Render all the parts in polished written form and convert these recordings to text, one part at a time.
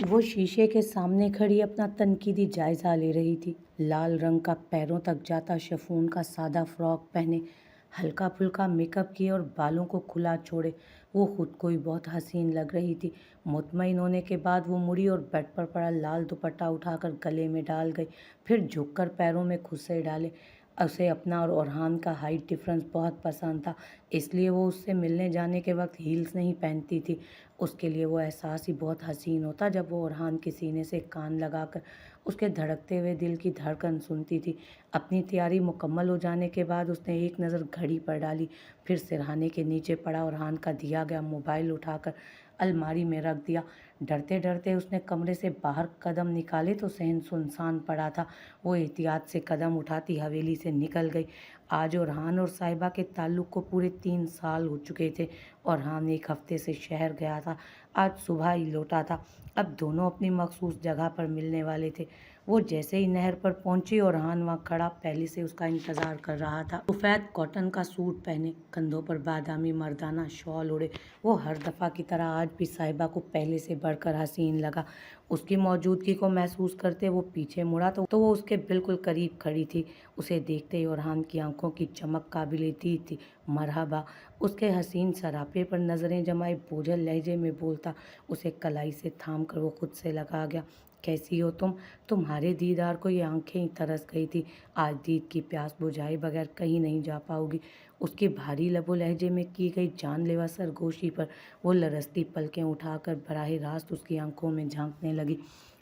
वो शीशे के सामने खड़ी अपना तनकीदी जायज़ा ले रही थी। लाल रंग का पैरों तक जाता शिफॉन का सादा फ्रॉक पहने, हल्का फुल्का मेकअप किए और बालों को खुला छोड़े वो खुद को ही बहुत हसीन लग रही थी। मुतमईन होने के बाद वो मुड़ी और बेड पर पड़ा लाल दुपट्टा उठाकर गले में डाल गई, फिर झुककर पैरों में खुसे डाले। उसे अपना और ओरहान का हाइट डिफरेंस बहुत पसंद था, इसलिए वो उससे मिलने जाने के वक्त हील्स नहीं पहनती थी। उसके लिए वो एहसास ही बहुत हसीन होता जब वो ओरहान के सीने से कान लगाकर उसके धड़कते हुए दिल की धड़कन सुनती थी। अपनी तैयारी मुकम्मल हो जाने के बाद उसने एक नज़र घड़ी पर डाली, फिर सिरहाने के नीचे पड़ा ओरहान का दिया गया मोबाइल उठाकर अलमारी में रख दिया। डरते डरते उसने कमरे से बाहर कदम निकाले तो सहन सुनसान पड़ा था। वो एहतियात से कदम उठाती हवेली से निकल गई। आज ओरहान और साहिबा के ताल्लुक़ को पूरे 3 साल हो चुके थे। ओरहान एक हफ्ते से शहर गया था, आज सुबह ही लौटा था। अब दोनों अपनी मखसूस जगह पर मिलने वाले थे। वो जैसे ही नहर पर पहुंची, ओरहान वहाँ खड़ा पहले से उसका इंतज़ार कर रहा था। सफ़ेद कॉटन का सूट पहने, कंधों पर बादामी मर्दाना शॉल ओढ़े, वो हर दफ़ा की तरह आज भी साहिबा को पहले से बढ़कर हसीन लगा। उसकी मौजूदगी को महसूस करते वो पीछे मुड़ा तो वो उसके बिल्कुल करीब खड़ी थी। उसे देखते ही ओरहान की आंखों की चमक काबिले दीद थी। मरहबा, उसके हसीन सरापे पर नज़रें जमाए बोझल लहजे में बोलता उसे कलाई से थाम कर वो खुद से लगा गया। कैसी हो तुम? तुम्हारे दीदार को ये आंखें ही तरस गई थी। आज दीद की प्यास बुझाए बगैर कहीं नहीं जा पाओगी। उसकी भारी लबो लहजे में की गई जानलेवा सरगोशी पर वो लरसती पलकें उठाकर बराह रास्त उसकी आंखों में झांकने लगी।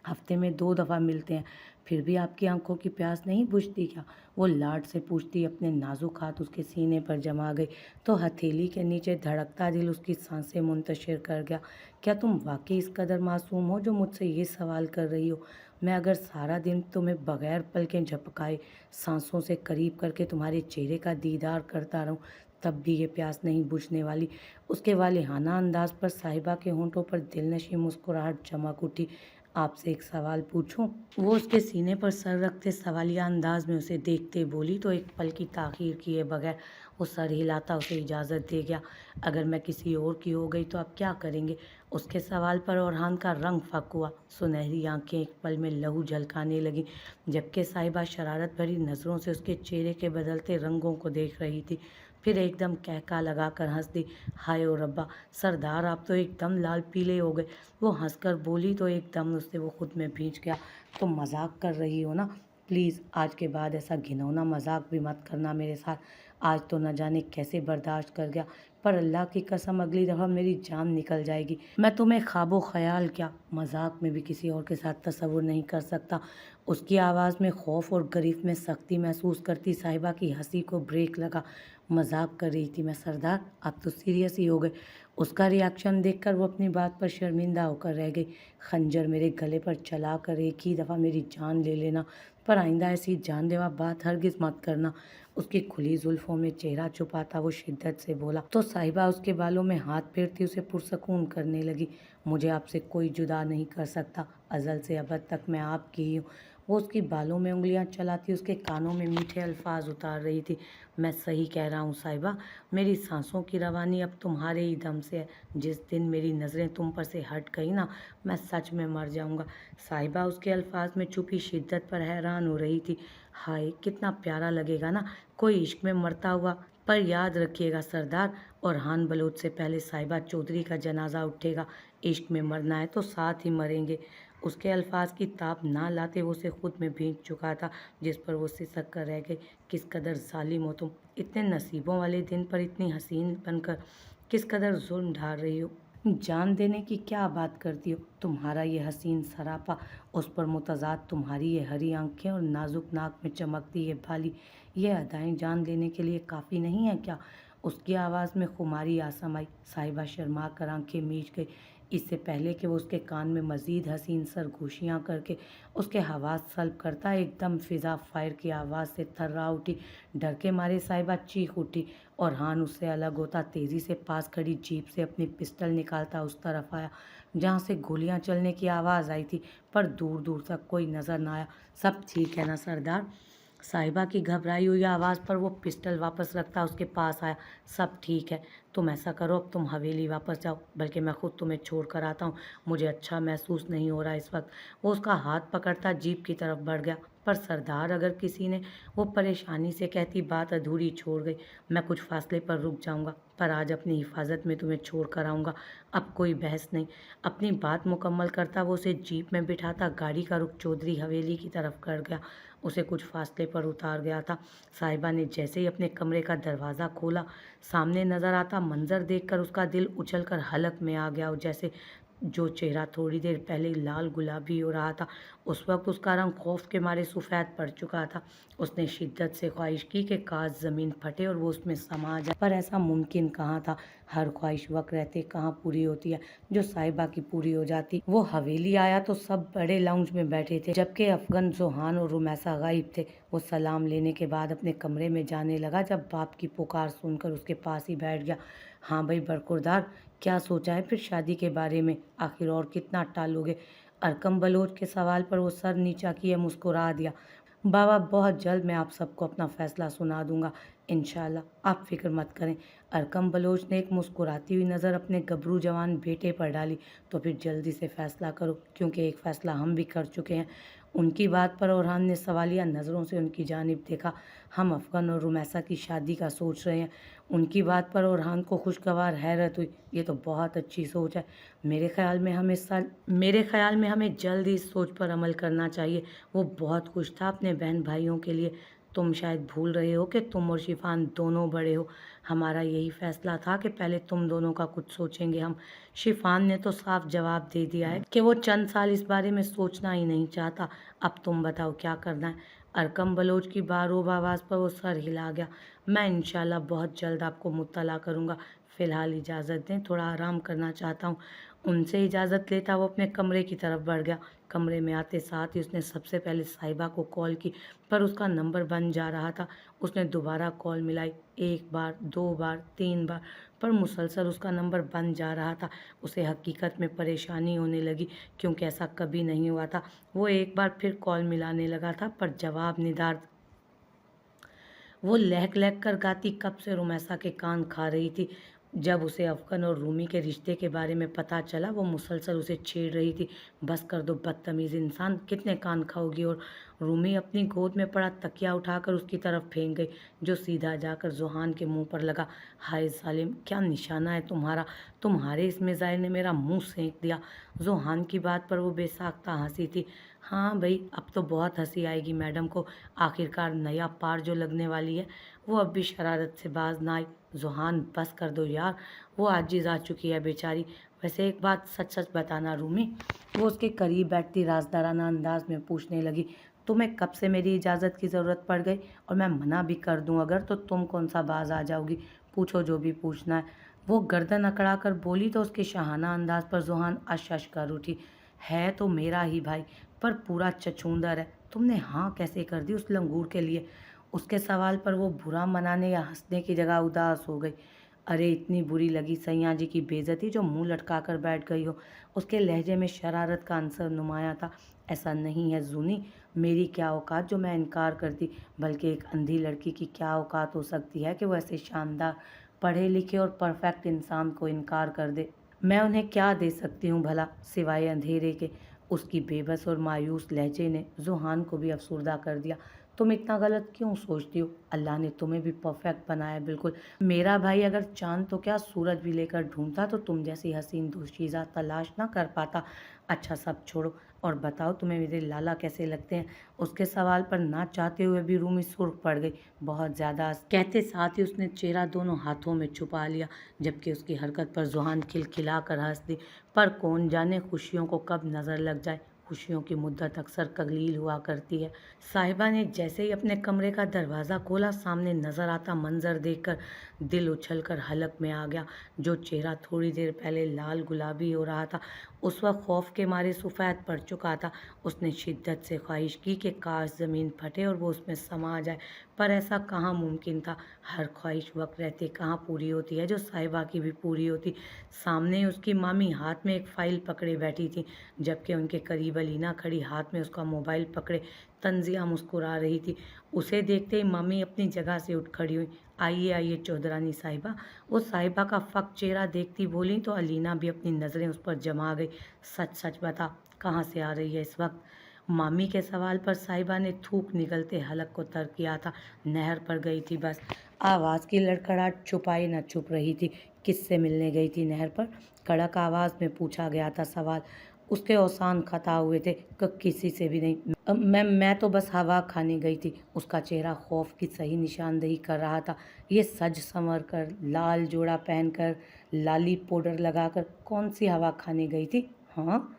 हफ्ते में 2 दफ़ा मिलते हैं, फिर भी आपकी आंखों की प्यास नहीं बुझती क्या? वो लाड से पूछती अपने नाजुक हाथ उसके सीने पर जमा गई तो हथेली के नीचे धड़कता दिल उसकी सांसें मुंतशिर कर गया। क्या तुम वाकई इस कदर मासूम हो जो मुझसे ये सवाल कर रही हो? मैं अगर सारा दिन तुम्हें बगैर पलकें झपकाए सांसों से करीब करके तुम्हारे चेहरे का दीदार करता रहूं, तब भी ये प्यास नहीं बुझने वाली। उसके वालिहाना अंदाज पर साहिबा के होंठों पर दिलनशी मुस्कुराहट चमक उठी। आपसे एक सवाल पूछूं? वो उसके सीने पर सर रखते सवालिया अंदाज में उसे देखते बोली तो एक पल की ताखीर किए बगैर वो सर हिलाता उसे इजाज़त दे गया। अगर मैं किसी और की हो गई तो आप क्या करेंगे? उसके सवाल पर ओरहान का रंग फक हुआ। सुनहरी आंखें एक पल में लहू झलकाने लगी, जबकि साहिबा शरारत भरी नज़रों से उसके चेहरे के बदलते रंगों को देख रही थी। फिर एकदम कहका लगाकर हंस दी। हाय ओ रब्बा, सरदार आप तो एकदम लाल पीले हो गए। वो हंसकर बोली तो एकदम उससे वो खुद में भींच गया। तुम मजाक कर रही हो ना? प्लीज़ आज के बाद ऐसा घिनौना मजाक भी मत करना मेरे साथ। आज तो न जाने कैसे बर्दाश्त कर गया, पर अल्लाह की कसम अगली दफ़ा मेरी जान निकल जाएगी। मैं तुम्हें ख्वाबो ख्याल क्या, मजाक में भी किसी और के साथ तसव्वुर नहीं कर सकता। उसकी आवाज़ में खौफ और गिरफ्त में सख्ती महसूस करती साहिबा की हंसी को ब्रेक लगा। मजाक कर रही थी मैं सरदार, आप तो सीरियस ही हो गए। उसका रिएक्शन देखकर वो अपनी बात पर शर्मिंदा होकर रह गई। खंजर मेरे गले पर चला कर एक ही दफ़ा मेरी जान ले लेना, पर आइंदा ऐसी जानलेवा बात हरगिज़ मत करना। उसकी खुली जुल्फ़ों में चेहरा छुपाता वो शिद्दत से बोला तो साहिबा उसके बालों में हाथ फेरती उसे पुरसकून करने लगी। मुझे आपसे कोई जुदा नहीं कर सकता, अज़ल से अबद तक मैं आपकी ही हूँ। वो उसकी बालों में उंगलियां चलाती उसके कानों में मीठे अल्फाज उतार रही थी। मैं सही कह रहा हूँ साहिबा, मेरी सांसों की रवानी अब तुम्हारे ही दम से है। जिस दिन मेरी नज़रें तुम पर से हट गई ना, मैं सच में मर जाऊँगा। साहिबा उसके अल्फाज में छुपी शिद्दत पर हैरान हो रही थी। हाय कितना प्यारा लगेगा ना कोई इश्क में मरता हुआ। पर याद रखिएगा सरदार, ओरहान बलोच से पहले साहिबा चौधरी का जनाजा उठेगा। इश्क में मरना है तो साथ ही मरेंगे। उसके अल्फाज की ताब ना लाते वो उसे खुद में भींच चुका था, जिस पर वो सिसक कर रह गई। किस कदर जालिम हो तुम, इतने नसीबों वाले दिन पर इतनी हसीन बनकर किस कदर जुल्म ढाल रही हो। जान देने की क्या बात करती हो? तुम्हारा ये हसीन सरापा, उस पर मुतज़ाद तुम्हारी ये हरी आंखें और नाजुक नाक में चमकती ये बाली, ये अदाएं जान लेने के लिए काफ़ी नहीं है क्या? उसकी आवाज़ में खुमारी आ समाई। साहिबा शर्मा कर आंखें मीच गई। इससे पहले कि वो उसके कान में मज़ीद हसीन सरगोशियाँ करके उसके हवास सल्ब करता, एकदम फ़िज़ा फायर की आवाज़ से थर्रा उठी। डर के मारे साहिबा चीख उठी और हान उससे अलग होता तेज़ी से पास खड़ी जीप से अपनी पिस्टल निकालता उस तरफ आया जहाँ से गोलियां चलने की आवाज़ आई थी, पर दूर दूर तक कोई नज़र ना आया। सब ठीक है ना सरदार? साहिबा की घबराई हुई आवाज़ पर वो पिस्टल वापस रखता उसके पास आया। सब ठीक है, तुम ऐसा करो, अब तुम हवेली वापस जाओ, बल्कि मैं खुद तुम्हें छोड़ कर आता हूँ, मुझे अच्छा महसूस नहीं हो रहा इस वक्त। वो उसका हाथ पकड़ता जीप की तरफ बढ़ गया। पर सरदार, अगर किसी ने, वो परेशानी से कहती बात अधूरी छोड़ गई। मैं कुछ फासले पर रुक जाऊंगा, पर आज अपनी हिफाजत में तुम्हें छोड़ कर आऊँगा, अब कोई बहस नहीं। अपनी बात मुकम्मल करता वो उसे जीप में बिठाता गाड़ी का रुख चौधरी हवेली की तरफ कर गया। उसे कुछ फासले पर उतार गया था। साहिबा ने जैसे ही अपने कमरे का दरवाज़ा खोला, सामने नज़र आता मंजर देखकर उसका दिल उछलकर हलक में आ गया। और जैसे जो चेहरा थोड़ी देर पहले लाल गुलाबी हो रहा था, उस वक्त उसका रंग खौफ के मारे सफ़ेद पड़ चुका था। उसने शिद्दत से ख्वाहिश की कि काश ज़मीन फटे और वो उसमें समा जाए, पर ऐसा मुमकिन कहाँ था। हर ख्वाहिश वक्त रहते कहाँ पूरी होती है जो साहिबा की पूरी हो जाती। वो हवेली आया तो सब बड़े लाउंज में बैठे थे, जबकि अफगन, जोहान और रुमैसा गायब थे। वो सलाम लेने के बाद अपने कमरे में जाने लगा, जब बाप की पुकार सुनकर उसके पास ही बैठ गया। हाँ भाई बरखुरदार, क्या सोचा है फिर शादी के बारे में? आखिर और कितना टालोगे? अरकम बलोच के सवाल पर वो सर नीचा किए मुस्कुरा दिया। बाबा, बहुत जल्द मैं आप सबको अपना फैसला सुना दूंगा, इंशाल्लाह, आप फिक्र मत करें। अरकम बलोच ने एक मुस्कुराती हुई नज़र अपने गबरू जवान बेटे पर डाली। तो फिर जल्दी से फैसला करो, क्योंकि एक फ़ैसला हम भी कर चुके हैं। उनकी बात पर ओरहान ने सवालिया नज़रों से उनकी जानिब देखा। हम अफगन और रुमैसा की शादी का सोच रहे हैं। उनकी बात पर ओरहान को खुशगवार हैरत हुई। ये तो बहुत अच्छी सोच है। मेरे ख्याल में हमें जल्द ही इस सोच पर अमल करना चाहिए। वो बहुत खुश था अपने बहन भाइयों के लिए। तुम शायद भूल रहे हो कि तुम और शिफान दोनों बड़े हो। हमारा यही फैसला था कि पहले तुम दोनों का कुछ सोचेंगे हम। शिफान ने तो साफ जवाब दे दिया है कि वो चंद साल इस बारे में सोचना ही नहीं चाहता। अब तुम बताओ क्या करना है? अरकम बलोच की बारूब आवाज़ पर वो सर हिला गया। मैं इंशाल्लाह बहुत जल्द आपको मुत्तला करूँगा। फ़िलहाल इजाज़त दें, थोड़ा आराम करना चाहता हूँ। उनसे इजाज़त लेता वो अपने कमरे की तरफ बढ़ गया। कमरे में आते साथ ही उसने सबसे पहले साहिबा को कॉल की, पर उसका नंबर बंद जा रहा था। उसने दोबारा कॉल मिलाई, 1 बार, 2 बार, 3 बार, पर मुसलसल उसका नंबर बंद जा रहा था। उसे हकीकत में परेशानी होने लगी, क्योंकि ऐसा कभी नहीं हुआ था। वो एक बार फिर कॉल मिलाने लगा था, पर जवाब निदार। वो लहक लहक कर गाती कब से रुमैसा के कान खा रही थी। जब उसे अफगन और रूमी के रिश्ते के बारे में पता चला, वो मुसलसल उसे छेड़ रही थी। बस कर दो बदतमीज़ इंसान, कितने कान खाओगी? और रूमी अपनी गोद में पड़ा तकिया उठाकर उसकी तरफ फेंक गई, जो सीधा जाकर जोहान के मुंह पर लगा। हाय जालिम, क्या निशाना है तुम्हारा? तुम्हारे इस मिज़ाइल ने मेरा मुंह सेंक दिया। जोहान की बात पर वो बेसाख्ता हंसी थी। हाँ भाई, अब तो बहुत हंसी आएगी मैडम को। आखिरकार नया पार जो लगने वाली है, वो अब भी शरारत से बाज ना आई। जोहान, बस कर दो यार, वो आजिज़ आ चुकी है बेचारी। वैसे एक बात सच सच बताना रूमी, वो उसके करीब बैठती राजदाराना अंदाज में पूछने लगी, तुम्हें कब से मेरी इजाज़त की ज़रूरत पड़ गई? और मैं मना भी कर दूं अगर, तो तुम कौन सा बाज आ जाओगी? पूछो जो भी पूछना है। वो गर्दन अकड़ा कर बोली तो उसके शाहाना अंदाज पर जोहान अश अश कर उठी। है तो मेरा ही भाई, पर पूरा छछूंदर है। तुमने हाँ कैसे कर दी उस लंगूर के लिए? उसके सवाल पर वो बुरा मनाने या हंसने की जगह उदास हो गई। अरे इतनी बुरी लगी सैया जी की बेइज्जती जो मुंह लटका कर बैठ गई हो। उसके लहजे में शरारत का अंसर नुमाया था। ऐसा नहीं है जूनी, मेरी क्या औकात जो मैं इनकार करती, बल्कि एक अंधी लड़की की क्या औकात हो सकती है कि वो ऐसे शानदार पढ़े लिखे और परफेक्ट इंसान को इनकार कर दे। मैं उन्हें क्या दे सकती हूँ भला, सिवाय अंधेरे के? उसकी बेबस और मायूस लहजे ने जोहान को भी अफसुर्दा कर दिया। तुम इतना गलत क्यों सोचती हो? अल्लाह ने तुम्हें भी परफेक्ट बनाया है बिल्कुल। मेरा भाई अगर चांद तो क्या सूरज भी लेकर ढूंढता तो तुम जैसी हसीन दोशीज़ा तलाश ना कर पाता। अच्छा सब छोड़ो और बताओ तुम्हें मेरे लाला कैसे लगते हैं? उसके सवाल पर ना चाहते हुए भी रूमी सुर्ख पड़ गई, बहुत ज़्यादा। कहते साथ ही उसने चेहरा दोनों हाथों में छुपा लिया, जबकि उसकी हरकत पर जोहान खिलखिला कर हंस दी। पर कौन जाने खुशियों को कब नज़र लग जाए। खुशियों की मुद्दत अक्सर कलील हुआ करती है। साहिबा ने जैसे ही अपने कमरे का दरवाज़ा खोला, सामने नज़र आता मंजर देखकर दिल उछलकर हलक में आ गया। जो चेहरा थोड़ी देर पहले लाल गुलाबी हो रहा था, उस वक्त खौफ के मारे सफ़ेद पड़ चुका था। उसने शिद्दत से ख्वाहिश की कि काश ज़मीन फटे और वो उसमें समा जाए, पर ऐसा कहाँ मुमकिन था। हर ख्वाहिश वक्त रहते कहाँ पूरी होती है जो साहिबा की भी पूरी होती। सामने उसकी मामी हाथ में एक फ़ाइल पकड़े बैठी थी, जबकि उनके करीब अलीना खड़ी हाथ में उसका मोबाइल पकड़े तंजिया मुस्कुरा रही थी। उसे देखते ही मम्मी अपनी जगह से उठ खड़ी हुई। आइए आइए चौधरानी साहिबा। वो साहिबा का फक चेहरा देखती बोली तो अलीना भी अपनी नज़रें उस पर जमा गई। सच सच बता, कहाँ से आ रही है इस वक्त? मामी के सवाल पर साहिबा ने थूक निकलते हलक को तर्क किया था। नहर पर गई थी बस। आवाज़ की लड़खड़ाहट छुपाई न छुप रही थी। किससे मिलने गई थी नहर पर? कड़क आवाज़ में पूछा गया था सवाल। उसके औसान खता हुए थे। किसी से भी नहीं। मैं तो बस हवा खाने गई थी। उसका चेहरा खौफ की सही निशानदेही कर रहा था। ये सज संवर कर, लाल जोड़ा पहनकर, लाली पाउडर लगाकर कौन सी हवा खाने गई थी? हाँ।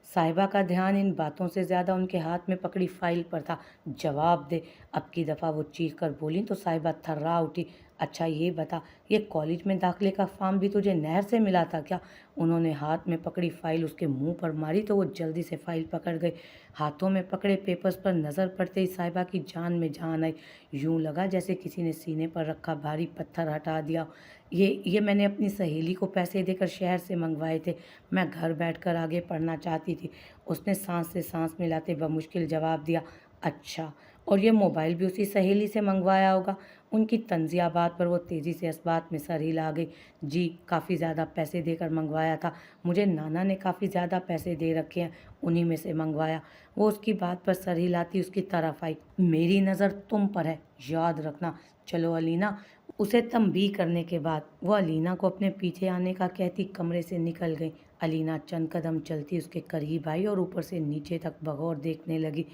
साहिबा का ध्यान इन बातों से ज़्यादा उनके हाथ में पकड़ी फाइल पर था। जवाब दे। अब की दफ़ा वो चीख कर बोली तो साहिबा थर्रा उठी। अच्छा ये बता, ये कॉलेज में दाखिले का फॉर्म भी तुझे नहर से मिला था क्या? उन्होंने हाथ में पकड़ी फाइल उसके मुंह पर मारी तो वो जल्दी से फाइल पकड़ गई। हाथों में पकड़े पेपर्स पर नज़र पड़ते ही साहिबा की जान में जान आई। यूं लगा जैसे किसी ने सीने पर रखा भारी पत्थर हटा दिया। ये मैंने अपनी सहेली को पैसे देकर शहर से मंगवाए थे। मैं घर बैठकर आगे पढ़ना चाहती थी। उसने सांस से सांस मिलाते बमुश्किल जवाब दिया। अच्छा, और ये मोबाइल भी उसी सहेली से मंगवाया होगा? उनकी तंजिया बात पर वो तेज़ी से इस बात में सर हिला गई। जी, काफ़ी ज़्यादा पैसे देकर मंगवाया था। मुझे नाना ने काफ़ी ज़्यादा पैसे दे रखे हैं, उन्हीं में से मंगवाया। वो उसकी बात पर सर हिलाती उसकी तरफ आई। मेरी नज़र तुम पर है, याद रखना। चलो अलीना। उसे तंबीह करने के बाद वो अलीना को अपने पीछे आने का कहती कमरे से निकल गई। अलीना चंद कदम चलती उसके करीब आई और ऊपर से नीचे तक बगौर देखने लगी।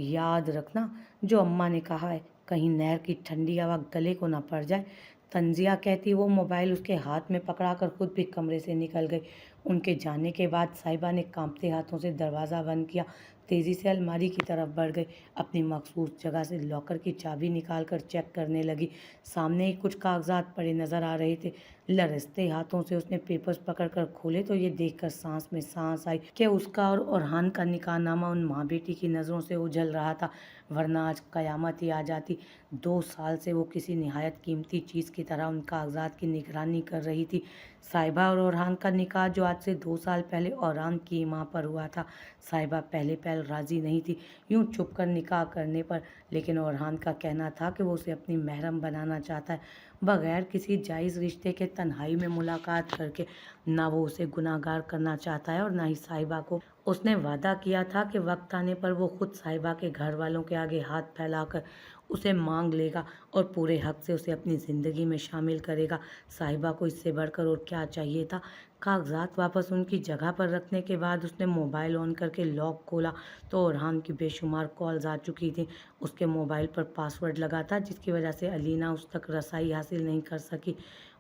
याद रखना जो अम्मा ने कहा है, कहीं नहर की ठंडी हवा गले को ना पड़ जाए। तंजिया कहती वो मोबाइल उसके हाथ में पकड़ाकर खुद भी कमरे से निकल गई। उनके जाने के बाद साहिबा ने कांपते हाथों से दरवाज़ा बंद किया। तेज़ी से अलमारी की तरफ बढ़ गई। अपनी मखसूस जगह से लॉकर की चाबी निकालकर चेक करने लगी। सामने ही कुछ कागजात पड़े नज़र आ रहे थे। लरजते हाथों से उसने पेपर्स पकड़कर खोले तो ये देखकर सांस में सांस आई कि उसका और ओरहान का निकाहनामा उन माँ बेटी की नज़रों से उछल रहा था, वरना आज कयामत ही आ जाती। 2 साल से वो किसी निहायत कीमती चीज़ की तरह उन कागजात की निगरानी कर रही थी। साहिबा और ओरहान का निकाह जो आज से 2 साल पहले ओरहान की माँ पर हुआ था। साहिबा पहले पहल राज़ी नहीं थी यूँ चुप कर निकाह करने पर, लेकिन ओरहान का कहना था कि वो उसे अपनी महरम बनाना चाहता है, बगैर किसी जायज़ रिश्ते के तन्हाई में मुलाकात करके। ना वो उसे गुनाहगार करना चाहता है और ना ही साहिबा को। उसने वादा किया था कि वक्त आने पर वो खुद साहिबा के घर वालों के आगे हाथ फैलाकर उसे मांग लेगा और पूरे हक से उसे अपनी ज़िंदगी में शामिल करेगा। साहिबा को इससे बढ़कर और क्या चाहिए था? कागजात वापस उनकी जगह पर रखने के बाद उसने मोबाइल ऑन करके लॉक खोला तो ओरहान की बेशुमार कॉल्स आ चुकी थी। उसके मोबाइल पर पासवर्ड लगा था जिसकी वजह से अलीना उस तक रसाई हासिल नहीं कर सकी।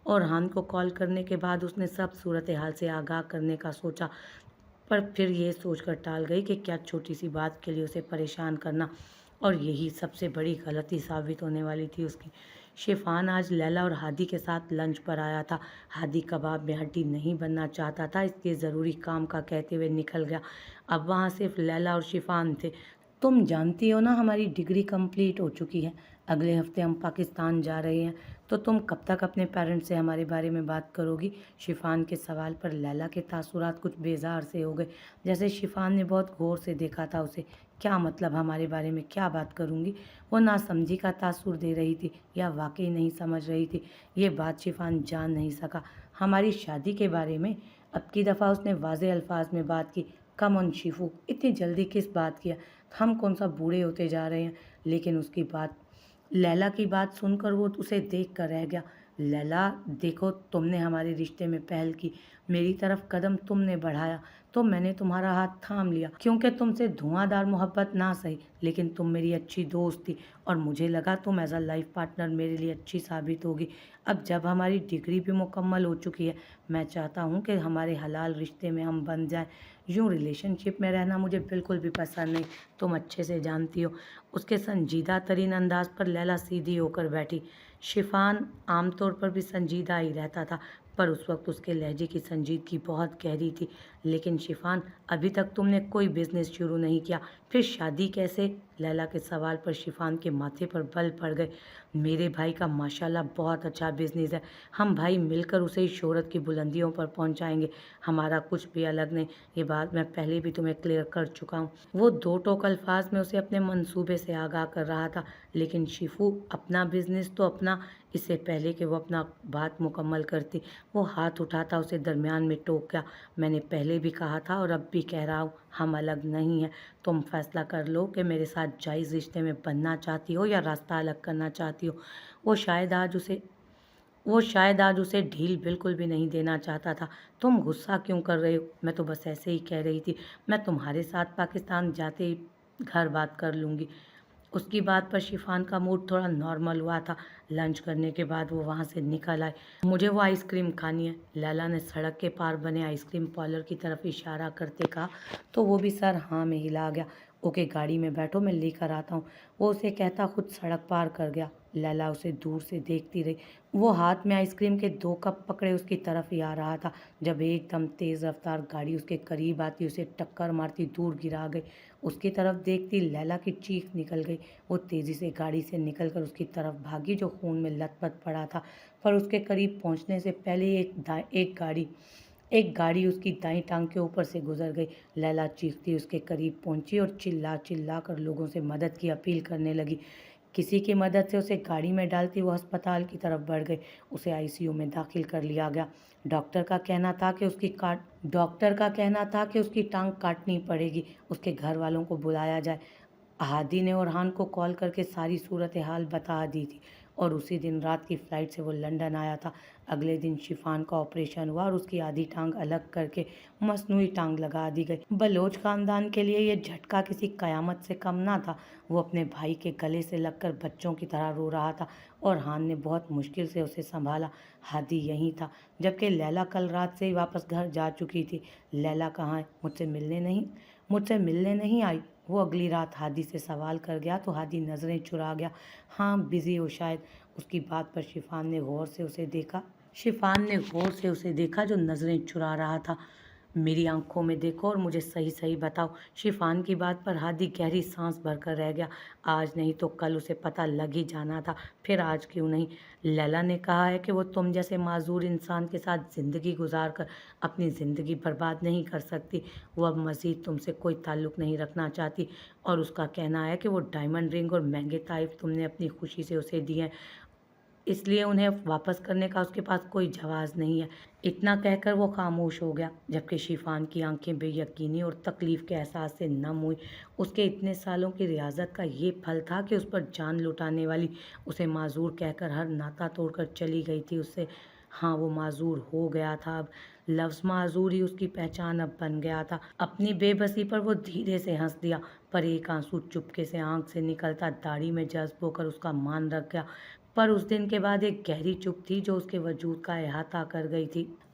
ओरहान को कॉल करने के बाद उसने सब सूरत हाल से आगाह करने का सोचा, पर फिर ये सोचकर टाल गई कि क्या छोटी सी बात के लिए उसे परेशान करना, और यही सबसे बड़ी गलती साबित होने वाली थी उसकी। शिफान आज लैला और हादी के साथ लंच पर आया था। हादी कबाब में हड्डी नहीं बनना चाहता था, इसलिए ज़रूरी काम का कहते हुए निकल गया। अब वहाँ सिर्फ लैला और शिफान थे। तुम जानती हो ना हमारी डिग्री कंप्लीट हो चुकी है। अगले हफ्ते हम पाकिस्तान जा रहे हैं, तो तुम कब तक अपने पेरेंट्स से हमारे बारे में बात करोगी? शिफान के सवाल पर लैला के तासुरात कुछ बेजार से हो गए, जैसे शिफान ने बहुत गौर से देखा था उसे। क्या मतलब हमारे बारे में क्या बात करूंगी? वो नासमझी का तासुर दे रही थी या वाकई नहीं समझ रही थी? ये बात शिफान जान नहीं सका। हमारी शादी के बारे में। अब की दफ़ा उसने वाज़े अल्फाज में बात की। कम ऑन शिफू, इतनी जल्दी किस बात की? हम कौन सा बूढ़े होते जा रहे हैं? लेकिन उसकी बात, लैला की बात सुनकर वो उसे देख कर रह गया। लैला देखो, तुमने हमारे रिश्ते में पहल की, मेरी तरफ कदम तुमने बढ़ाया तो मैंने तुम्हारा हाथ थाम लिया, क्योंकि तुमसे धुआंधार मोहब्बत ना सही लेकिन तुम मेरी अच्छी दोस्त थी और मुझे लगा तुम एज अ लाइफ पार्टनर मेरे लिए अच्छी साबित होगी। अब जब हमारी डिग्री भी मुकम्मल हो चुकी है, मैं चाहता हूँ कि हमारे हलाल रिश्ते में हम बन जाएं। यूँ रिलेशनशिप में रहना मुझे बिल्कुल भी पसंद नहीं, तुम अच्छे से जानती हो। उसके संजीदा तरीन अंदाज पर लैला सीधी होकर बैठी। शिफान आमतौर पर भी संजीदा ही रहता था, पर उस वक्त उसके लहजे की संजीदगी बहुत गहरी थी। लेकिन शिफान, अभी तक तुमने कोई बिजनेस शुरू नहीं किया, फिर शादी कैसे? लैला के सवाल पर शिफान के माथे पर बल पड़ गए। मेरे भाई का माशाल्लाह बहुत अच्छा बिजनेस है, हम भाई मिलकर उसे इस शोहरत की बुलंदियों पर पहुंचाएंगे। हमारा कुछ भी अलग नहीं, ये बात मैं पहले भी तुम्हें क्लियर कर चुका हूँ। वो दो टोक अल्फाज में उसे अपने मंसूबे से आगाह कर रहा था। लेकिन शिफू, अपना बिजनेस तो अपना। इससे पहले कि वो अपना बात मुकम्मल करती, वो हाथ उठाता उसे दरमियान में टोक गया। मैंने पहले भी कहा था और अब भी कह रहा हूँ, हम अलग नहीं हैं। तुम फैसला कर लो कि मेरे साथ जायज़ रिश्ते में बनना चाहती हो या रास्ता अलग करना चाहती हो। वो शायद आज उसे वो शायद आज उसे ढील बिल्कुल भी नहीं देना चाहता था। तुम गुस्सा क्यों कर रहे हो? मैं तो बस ऐसे ही कह रही थी। मैं तुम्हारे साथ पाकिस्तान जाते ही घर बात कर लूँगी। उसकी बात पर शिफान का मूड थोड़ा नॉर्मल हुआ था। लंच करने के बाद वो वहाँ से निकल आए। मुझे वो आइसक्रीम खानी है, लैला ने सड़क के पार बने आइसक्रीम पार्लर की तरफ इशारा करते कहा, तो वो भी सर हाँ में हिला गया। ओके, गाड़ी में बैठो, मैं लेकर आता हूँ। वो उसे कहता खुद सड़क पार कर गया। लैला उसे दूर से देखती रही। वो हाथ में आइसक्रीम के 2 कप पकड़े उसकी तरफ ही आ रहा था, जब एकदम तेज़ रफ्तार गाड़ी उसके करीब आती, उसे टक्कर मारती दूर गिरा गई। उसकी तरफ देखती लैला की चीख निकल गई। वो तेज़ी से गाड़ी से निकलकर उसकी तरफ भागी, जो खून में लथपथ पड़ा था। पर उसके करीब पहुंचने से पहले ही एक गाड़ी उसकी दाईं टांग के ऊपर से गुजर गई। लैला चीखती उसके करीब पहुंची और चिल्ला चिल्ला कर लोगों से मदद की अपील करने लगी। किसी की मदद से उसे गाड़ी में डालती वो अस्पताल की तरफ बढ़ गई। उसे आईसीयू में दाखिल कर लिया गया। डॉक्टर का कहना था कि उसकी टांग काटनी पड़ेगी, उसके घर वालों को बुलाया जाए। हादी ने ओरहान को कॉल करके सारी सूरत हाल बता दी थी और उसी दिन रात की फ़्लाइट से वो लंदन आया था। अगले दिन शिफान का ऑपरेशन हुआ और उसकी आधी टांग अलग करके मसनूई टांग लगा दी गई। बलोच ख़ानदान के लिए ये झटका किसी क़यामत से कम ना था। वो अपने भाई के गले से लगकर बच्चों की तरह रो रहा था और हान ने बहुत मुश्किल से उसे संभाला। हादी यहीं था, जबकि लैला कल रात से ही वापस घर जा चुकी थी। लैला कहाँ है? मुझसे मिलने नहीं आई। वो अगली रात हादी से सवाल कर गया तो हादी नज़रें चुरा गया। हाँ, बिज़ी हो शायद। उसकी बात पर शिफान ने गौर से उसे देखा जो नज़रें चुरा रहा था। मेरी आंखों में देखो और मुझे सही सही बताओ। शिफान की बात पर हादी गहरी सांस भरकर रह गया। आज नहीं तो कल उसे पता लग ही जाना था, फिर आज क्यों नहीं? लैला ने कहा है कि वो तुम जैसे माजूर इंसान के साथ ज़िंदगी गुजार कर अपनी ज़िंदगी बर्बाद नहीं कर सकती। वो अब मज़ीद तुमसे कोई ताल्लुक़ नहीं रखना चाहती और उसका कहना है कि वो डायमंड रिंग और महंगे ताइफ तुमने अपनी खुशी से उसे दिए हैं, इसलिए उन्हें वापस करने का उसके पास कोई जवाज़ नहीं है। इतना कहकर वो खामोश हो गया, जबकि शिफान की आंखें बेयकीनी और तकलीफ़ के एहसास से नम हुई। उसके इतने सालों की रियाजत का ये फल था कि उस पर जान लुटाने वाली उसे माजूर कहकर हर नाता तोड़कर चली गई थी उससे। हाँ, वो माजूर हो गया था अब। लफ्ज़ माजूर ही उसकी पहचान अब बन गया था। अपनी बेबसी पर वो धीरे से हंस दिया, पर एक आंसू चुपके से आंख से निकलता दाढ़ी में जज्ब होकर उसका मान रख गया। पर उस दिन के बाद एक गहरी चुप थी जो उसके वजूद का अहाता कर गई थी।